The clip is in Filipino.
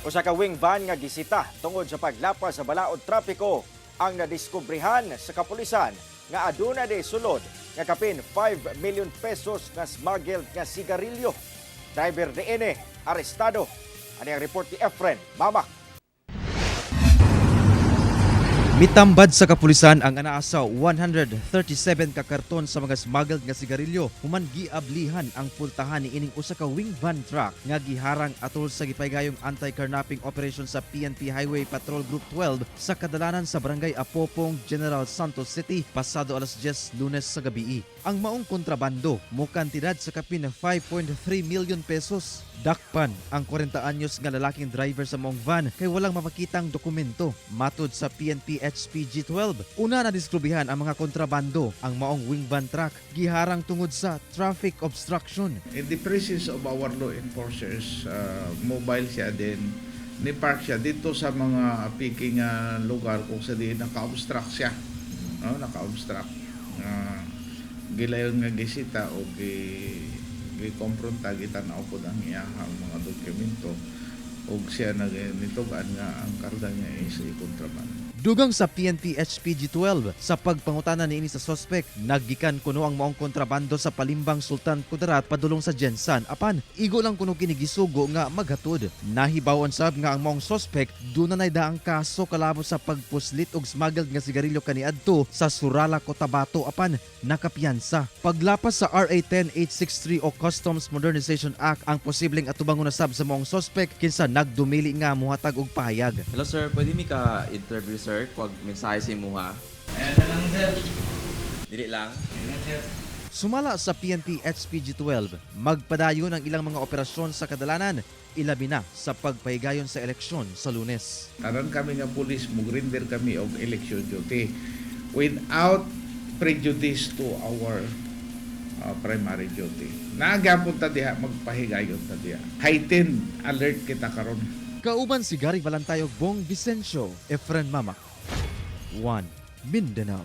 Usa ka wing van nga gisita tungod sa paglapas sa balaod-trapiko ang nadiskubrihan sa kapulisan nga aduna de sulod nga kapin 5 million pesos nga smuggled nga sigarilyo. Driver DNA arestado. Ani ang report ni Efren Mamak. Mitambad sa kapulisan ang anaasaw 137 ka karton sa mga smuggled nga sigarilyo human giablihan ang pultahan ni ining usa ka wing van truck nga giharang atol sa gipaygayong anti-carnapping operation sa PNP Highway Patrol Group 12 sa kadalanan sa Barangay Apopong, General Santos City pasado alas 10 Lunes sa gabi. Ang maong kontrabando mo kantidad sa kapin na 5.3 million pesos. Dakpan ang 40 anyos nga lalaking driver sa maong van kay walang mapakitang dokumento. Matud sa PNP HPG 12, una na diskrubihan ang mga kontrabando ang maong wing van truck giharang tungod sa traffic obstruction. In the presence of our law enforcers, mobile siya din, ni-park siya dito sa mga picking lugar kung sa di naka-obstruct siya. No? Naka-obstruct. Gilayon nga gisita o gi-confronta gitanaw po ang iyahang mga dokumento o siya nitugan nga ang karga niya is kontrabando. Dugang sa PNP HPG 12 sa pagpangutana niini sa suspect, naggikan kuno ang maong kontrabando sa Palimbang Sultan Kudarat padulong sa GenSan apan igo lang kuno kini gisugo nga maghatod. Nahibawon sab nga ang maong suspect dunay daang kaso kalabot sa pagpuslit og smuggled nga sigarilyo kaniadto sa Surala, Cotabato apan nakapiyansa. Paglapas sa RA 10863 o Customs Modernization Act ang posibleng atubangon na sab sa maong suspect kinsa nagdumili nga muhatag og pahayag. Hello sir, pwede mi ka interview sir? Pag mensahe sa imuha. Ayan na lang sir. Dili lang. Ayan sir. Sumala sa PNP HPG 12, magpadayon ang ilang mga operasyon sa kadalanan, ilabi na sa pagpahigayon sa eleksyon sa Lunes. Karon kami nga pulis, mugrinder kami og election duty without prejudice to our primary duty. Nagapon ta diha, magpahigayon ta diha. Heightened alert kita karon. Kauban si Gary Valantayog, Bong Vicencio, Efren Mamak, 1 Mindanao.